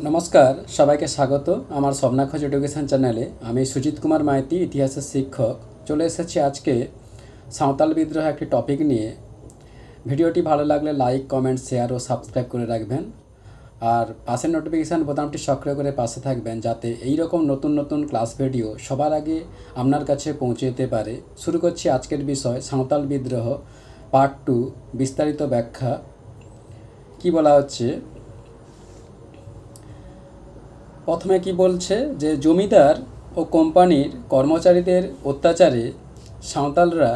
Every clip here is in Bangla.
নমস্কার, সবাইকে স্বাগত আমার স্বপ্নাখোঁজ এডুকেশন চ্যানেলে। আমি সুজিত কুমার মাইতি, ইতিহাসের শিক্ষক। চলে এসেছি আজকে সাঁওতাল বিদ্রোহ একটি টপিক নিয়ে। ভিডিওটি ভালো লাগলে লাইক, কমেন্ট, শেয়ার ও সাবস্ক্রাইব করে রাখবেন। আর পাশের নোটিফিকেশান বোতামটি সক্রিয় করে পাশে থাকবেন, যাতে এই রকম নতুন নতুন ক্লাস ভিডিও সবার আগে আপনার কাছে পৌঁছে যেতে পারে। শুরু করছি আজকের বিষয়, সাঁওতাল বিদ্রোহ পার্ট 2, বিস্তারিত ব্যাখ্যা। কি বলা হচ্ছে, প্রথমে কি বলছে যে জমিদার ও কোম্পানির কর্মচারীদের অত্যাচারে সাঁওতালরা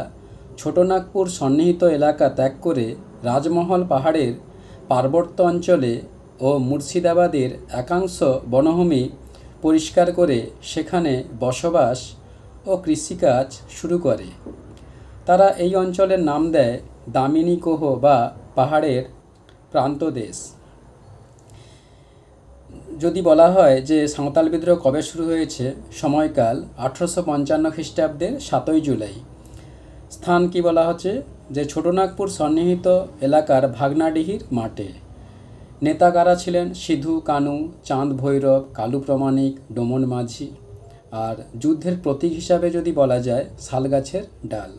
ছোটনাগপুর সন্নিহিত এলাকা ত্যাগ করে রাজমহল পাহাড়ের পার্বত্য অঞ্চলে ও মুর্শিদাবাদের একাংশ বনভূমি পরিষ্কার করে সেখানে বসবাস ও কৃষিকাজ শুরু করে। তারা এই অঞ্চলের নাম দেয় দামিনী কোহ বা পাহাড়ের প্রান্তদেশ। যদি বলা হয় যে সাঁওতাল বিদ্রোহ কবে শুরু হয়েছে, সময়কাল 1855 খ্রিস্টাব্দের 7ই জুলাই। স্থান কি বলা হচ্ছে যে ছোটনাগপুর সন্নিহিত এলাকার ভাগনাডিহির মাঠে। নেতা কারা ছিলেন? সিধু কানু, চাঁদ ভৈরব, কালু প্রমাণিক, ডোমন মাঝি। আর যুদ্ধের প্রতীক হিসাবে যদি বলা যায় শালগাছের ডাল।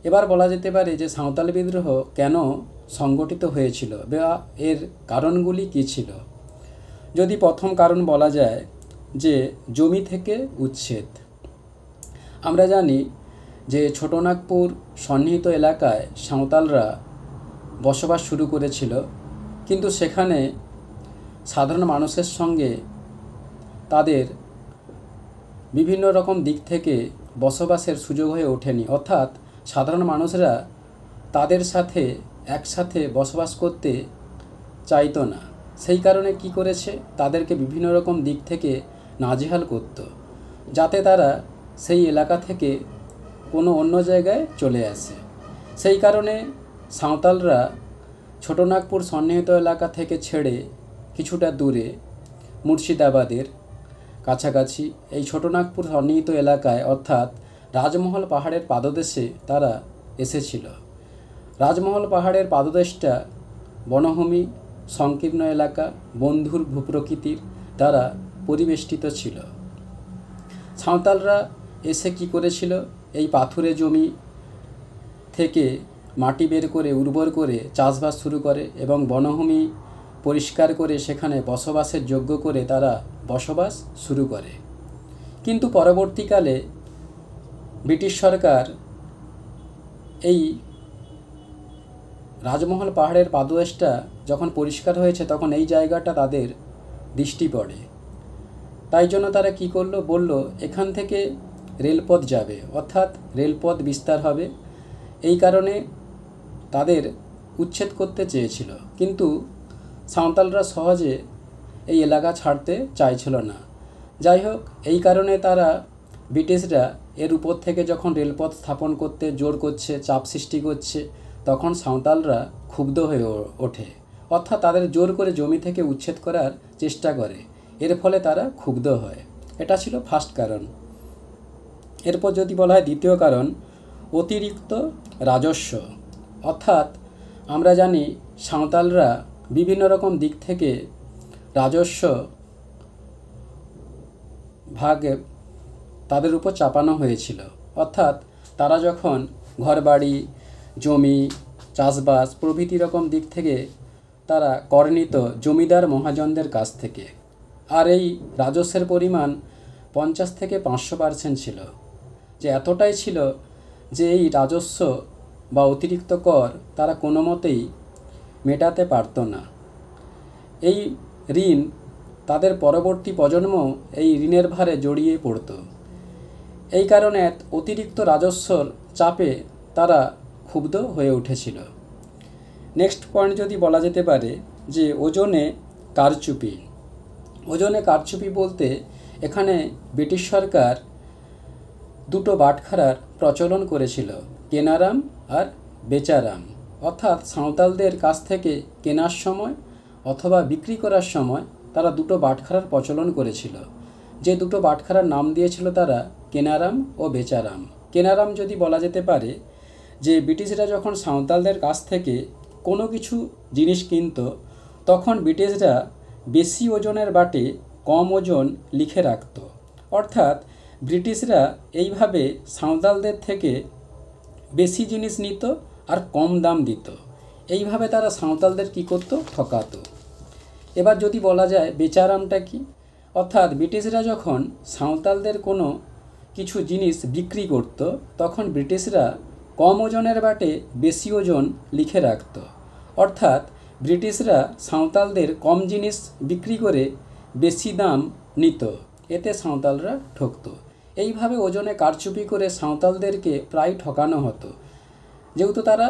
এবার বলা যেতে পারে যে সাঁওতাল বিদ্রোহ কেন সংগঠিত হয়েছিল বা এর কারণগুলি কী ছিল। যদি প্রথম কারণ বলা যায় যে জমি থেকে উচ্ছেদ। আমরা জানি যে ছোটনাগপুর সন্নিহিত এলাকায় সাঁওতালরা বসবাস শুরু করেছিল, কিন্তু সেখানে সাধারণ মানুষের সঙ্গে তাদের বিভিন্ন রকম দিক থেকে বসবাসের সুযোগ হয়ে ওঠেনি, অর্থাৎ সাধারণ মানুষরা তাদের সাথে একসাথে বসবাস করতে চাইতো না। সেই কারণে কি করেছে, তাদেরকে বিভিন্ন রকম দিক থেকে নাজেহাল করত, যাতে তারা সেই এলাকা থেকে কোনো অন্য জায়গায় চলে আসে। সেই কারণে সাঁওতালরা ছোটনাগপুর সন্নিহিত এলাকা থেকে ছেড়ে কিছুটা দূরে মুর্শিদাবাদের কাছাকাছি এই ছোটনাগপুর সন্নিহিত এলাকায়, অর্থাৎ রাজমহল পাহাড়ের পাদদেশে তারা এসেছিল। রাজমহল পাহাড়ের পাদদেশটা বনভূমি, সংকীর্ণ এলাকা, বন্ধুর ভূপ্রকৃতির দ্বারা পরিবেষ্টিত ছিল। সাঁওতালরা এসে কি করেছিল, এই পাথুরে জমি থেকে মাটি বের করে উর্বর করে চাষবাস শুরু করে এবং বনভূমি পরিষ্কার করে সেখানে বসবাসের যোগ্য করে তারা বসবাস শুরু করে। কিন্তু পরবর্তীকালে ব্রিটিশ সরকার এই রাজমহল পাহাড়ের পাদদেশটা যখন পরিষ্কার হয়েছে, তখন এই জায়গাটা তাদের দৃষ্টি পড়ে। তাই জন্য তারা কি করলো, বলল এখান থেকে রেলপথ যাবে, অর্থাৎ রেলপথ বিস্তার হবে। এই কারণে তাদের উচ্ছেদ করতে চেয়েছিল, কিন্তু সাঁওতালরা সহজে এই এলাকা ছাড়তে চাইছিল না। যাই হোক, এই কারণে তারা ব্রিটিশরা এর উপর থেকে যখন রেলপথ স্থাপন করতে জোর করছে, চাপ সৃষ্টি করছে, তখন সাঁওতালরা ক্ষুব্ধ হয়ে ওঠে, অর্থাৎ তাদের জোর করে জমি থেকে উচ্ছেদ করার চেষ্টা করে। এর ফলে তারা ক্ষুব্ধ হয়। এটা ছিল ফার্স্ট কারণ। এরপর যদি বলা হয় দ্বিতীয় কারণ, অতিরিক্ত রাজস্ব। অর্থাৎ আমরা জানি সাঁওতালরা বিভিন্ন রকম দিক থেকে রাজস্ব ভাগে তাদের উপর চাপানো হয়েছিল। অর্থাৎ তারা যখন ঘরবাড়ি, জমি, চাষবাস প্রভৃতি রকম দিক থেকে তারা কর নিত জমিদার মহাজনদের কাছ থেকে। আর এই রাজস্বের পরিমাণ 50 থেকে 500% ছিল, যে এতটাই ছিল যে এই রাজস্ব বা অতিরিক্ত কর তারা কোনো মতেই মেটাতে পারত না। এই ঋণ তাদের পরবর্তী প্রজন্ম এই ঋণের ভারে জড়িয়ে পড়ত। এই কারণে অতিরিক্ত রাজস্বর চাপে তারা ক্ষুব্ধ হয়ে উঠেছিল। নেক্সট পয়েন্ট যদি বলা যেতে পারে যে ওজনে কারচুপি। ওজনে কারচুপি বলতে এখানে ব্রিটিশ সরকার দুটো বাটখারার প্রচলন করেছিল, কেনারাম আর বেচারাম। অর্থাৎ সাঁওতালদের কাছ থেকে কেনার সময় অথবা বিক্রি করার সময় তারা দুটো বাটখারার প্রচলন করেছিল। যে দুটো বাটখারার নাম দিয়েছিল তারা কেনারাম ও বেচারাম। কেনারাম যদি বলা যেতে পারে যে ব্রিটিশরা যখন সাঁওতালদের কাছ থেকে কোনো কিছু জিনিস কিনত, তখন ব্রিটিশরা বেশি ওজনের বাটে কম ওজন লিখে রাখত। অর্থাৎ ব্রিটিশরা এইভাবে সাঁওতালদের থেকে বেশি জিনিস নিত আর কম দাম দিত। এইভাবে তারা সাঁওতালদের কী করতো? ঠকাতো। এবার যদি বলা যায় বেচারামটা কি, অর্থাৎ ব্রিটিশরা যখন সাঁওতালদের কোনো কিছু জিনিস বিক্রি করত তখন ব্রিটিশরা কম ওজনের বাটে বেশি ওজন লিখে রাখত। অর্থাৎ ব্রিটিশরা সাঁওতালদের কম জিনিস বিক্রি করে বেশি দাম নিত, এতে সাঁওতালরা ঠকত। এইভাবে ওজনে কারচুপি করে সাঁওতালদেরকে প্রায় ঠকানো হতো। যেহেতু তারা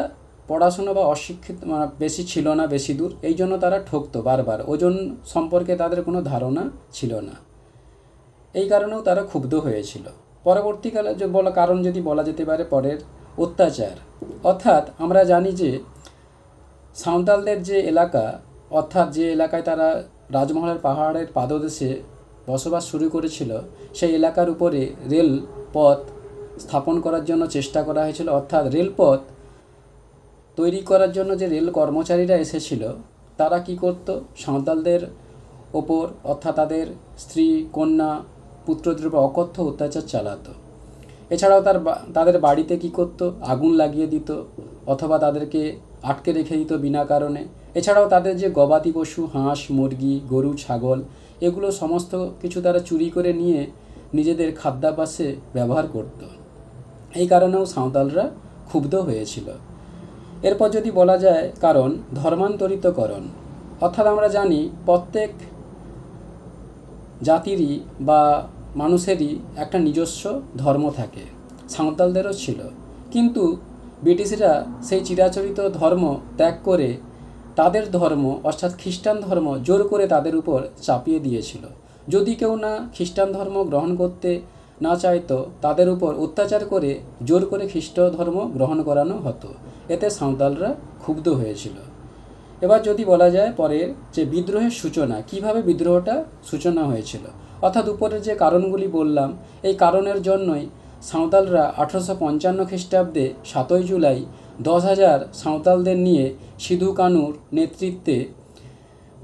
পড়াশোনা বা অশিক্ষিত বেশি ছিল না বেশি দূর, এই জন্য তারা ঠকতো বারবার, ওজন সম্পর্কে তাদের কোনো ধারণা ছিল না। এই কারণেও তারা ক্ষুব্ধ হয়েছিল। পরবর্তীকালে কারণ যদি বলা যেতে পারে পরের অত্যাচার। অর্থাৎ আমরা জানি যে সাঁওতালদের যে এলাকা, অর্থাৎ যে এলাকায় তারা রাজমহলের পাহাড়ের পাদদেশে বসবাস শুরু করেছিল, সেই এলাকার উপরে রেলপথ স্থাপন করার জন্য চেষ্টা করা হয়েছিল। অর্থাৎ রেলপথ তৈরি করার জন্য যে রেল কর্মচারীরা এসেছিল তারা কি করত? সাঁওতালদের ওপর অর্থাৎ তাদের স্ত্রী, কন্যা, পুত্রদের উপর অকথ্য অত্যাচার চালাতো। এছাড়াও তাদের বাড়িতে কি করত? আগুন লাগিয়ে দিত অথবা তাদেরকে আটকে রেখে দিত বিনা কারণে। এছাড়াও তাদের যে গবাদি পশু, হাঁস, মুরগি, গরু, ছাগল, এগুলো সমস্ত কিছু তারা চুরি করে নিয়ে নিজেদের খাদ্যাভ্যাসে ব্যবহার করত। এই কারণেও সাঁওতালরা ক্ষুব্ধ হয়েছিল। এরপর যদি বলা যায় কারণ ধর্মান্তরিতকরণ। অর্থাৎ আমরা জানি প্রত্যেক জাতিরই বা মানুষেরই একটা নিজস্ব ধর্ম থাকে, সাঁওতালদেরও ছিল। কিন্তু ব্রিটিশরা সেই চিরাচরিত ধর্ম ত্যাগ করে তাদের ধর্ম অর্থাৎ খ্রিস্টান ধর্ম জোর করে তাদের উপর চাপিয়ে দিয়েছিল। যদি কেউ না খ্রিস্টান ধর্ম গ্রহণ করতে না চাইতো তাদের উপর অত্যাচার করে জোর করে খ্রিস্ট ধর্ম গ্রহণ করানো হতো। এতে সাঁওতালরা ক্ষুব্ধ হয়েছিল। এবার যদি বলা যায় পরের যে বিদ্রোহের সূচনা, কিভাবে বিদ্রোহটা সূচনা হয়েছিল। অর্থাৎ উপরের যে কারণগুলি বললাম, এই কারণের জন্যই সাঁওতালরা 1855 খ্রিস্টাব্দে 7ই জুলাই 10,000 সাঁওতালদের নিয়ে সিধু কানুর নেতৃত্বে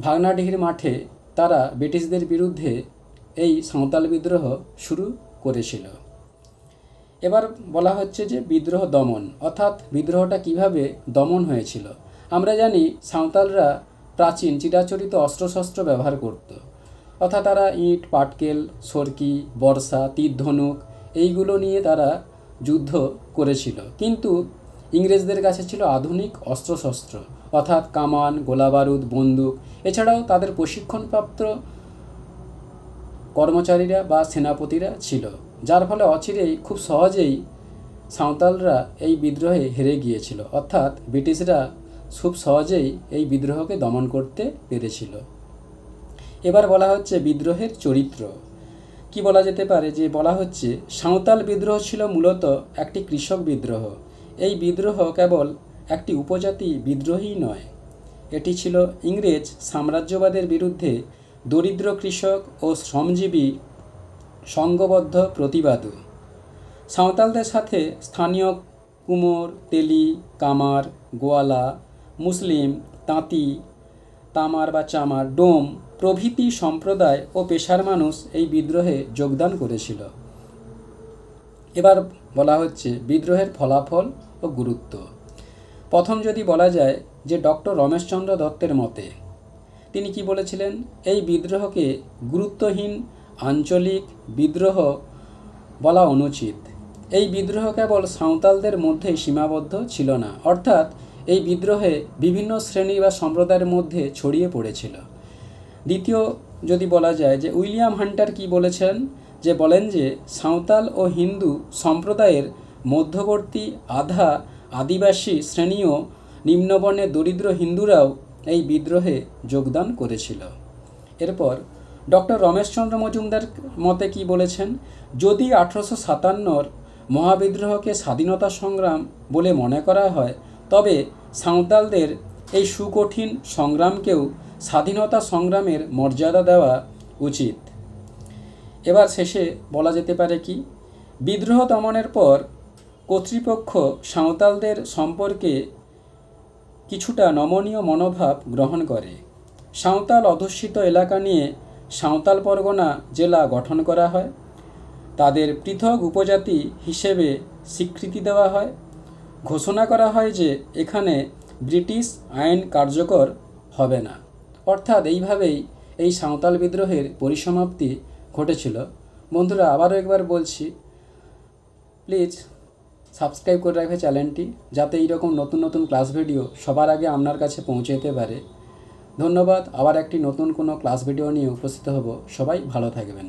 ভাগনাডিহির মাঠে তারা ব্রিটিশদের বিরুদ্ধে এই সাঁওতাল বিদ্রোহ শুরু করেছিল। এবার বলা হচ্ছে যে বিদ্রোহ দমন, অর্থাৎ বিদ্রোহটা কিভাবে দমন হয়েছিল। আমরা জানি সাঁওতালরা প্রাচীন চিরাচরিত অস্ত্রশস্ত্র ব্যবহার করত। অর্থাৎ তারা ইট, পাটকেল, সরকি, বর্ষা, তীর, ধনুক এইগুলো নিয়ে তারা যুদ্ধ করেছিল। কিন্তু ইংরেজদের কাছে ছিল আধুনিক অস্ত্রশস্ত্র, অর্থাৎ কামান, গোলাবারুদ, বন্দুক। এছাড়াও তাদের প্রশিক্ষণপ্রাপ্ত কর্মচারীরা বা সেনাপতিরা ছিল, যার ফলে অচিরেই খুব সহজেই সাঁওতালরা এই বিদ্রোহে হেরে গিয়েছিল। অর্থাৎ ব্রিটিশরা খুব সহজেই এই বিদ্রোহকে দমন করতে পেরেছিল। এবার বলা হচ্ছে বিদ্রোহের চরিত্র। কি বলা যেতে পারে যে বলা হচ্ছে সাঁওতাল বিদ্রোহ ছিল মূলত একটি কৃষক বিদ্রোহ। এই বিদ্রোহ কেবল একটি উপজাতি বিদ্রোহই নয়, এটি ছিল ইংরেজ সাম্রাজ্যবাদের বিরুদ্ধে দরিদ্র কৃষক ও শ্রমজীবী সংঘবদ্ধ প্রতিবাদও। সাঁওতালদের সাথে স্থানীয় কুমোর, তেলি, কামার, গোয়ালা, মুসলিম, তাঁতি, তামার বা চামার, ডোম প্রভৃতি সম্প্রদায় ও পেশার মানুষ এই বিদ্রোহে যোগদান করেছিল। এবার বলা হচ্ছে বিদ্রোহের ফলাফল ও গুরুত্ব। প্রথম যদি বলা যায় যে ডক্টর রমেশচন্দ্র দত্তের মতে তিনি কি বলেছিলেন, এই বিদ্রোহকে গুরুত্বহীন আঞ্চলিক বিদ্রোহ বলা অনুচিত। এই বিদ্রোহ কেবল সাঁওতালদের মধ্যেই সীমাবদ্ধ ছিল না, অর্থাৎ এই বিদ্রোহে বিভিন্ন শ্রেণী বা সম্প্রদায়ের মধ্যে ছড়িয়ে পড়েছিল। দ্বিতীয় যদি বলা যায় যে উইলিয়াম হান্টার কি বলেছেন, যে বলেন যে সাঁওতাল ও হিন্দু সম্প্রদায়ের মধ্যবর্তী আধা আদিবাসী শ্রেণী ও নিম্নবর্ণের দরিদ্র হিন্দুরাও এই বিদ্রোহে যোগদান করেছিল। এরপর ডক্টর রমেশচন্দ্র মজুমদার মতে কি বলেছেন, যদি 1857 মহাবিদ্রোহকে স্বাধীনতা সংগ্রাম বলে মনে করা হয় তবে সাঁওতালদের এই সুকঠিন সংগ্রামকেও স্বাধীনতা সংগ্রামের মর্যাদা দেওয়া উচিত। এবার শেষে বলা যেতে পারে কি, বিদ্রোহ দমনের পর কর্তৃপক্ষ সাঁওতালদের সম্পর্কে কিছুটা নমনীয় মনোভাব গ্রহণ করে। সাঁওতাল অধ্যুষিত এলাকা নিয়ে সাঁওতাল পরগনা জেলা গঠন করা হয়। তাদের পৃথক উপজাতি হিসেবে স্বীকৃতি দেওয়া হয়। ঘোষণা করা হয় যে এখানে ব্রিটিশ আইন কার্যকর হবে না। অর্থাৎ এইভাবেই এই সাঁওতাল বিদ্রোহের পরিসমাপ্তি ঘটেছিল। বন্ধুরা, আবারও একবার বলছি, প্লিজ সাবস্ক্রাইব করে রাখবে চ্যানেলটি, যাতে এইরকম নতুন নতুন ক্লাস ভিডিও সবার আগে আপনার কাছে পৌঁছে যেতে পারে। ধন্যবাদ। আবার একটি নতুন কোনো ক্লাস ভিডিও নিয়ে উপস্থিত হব। সবাই ভালো থাকবেন।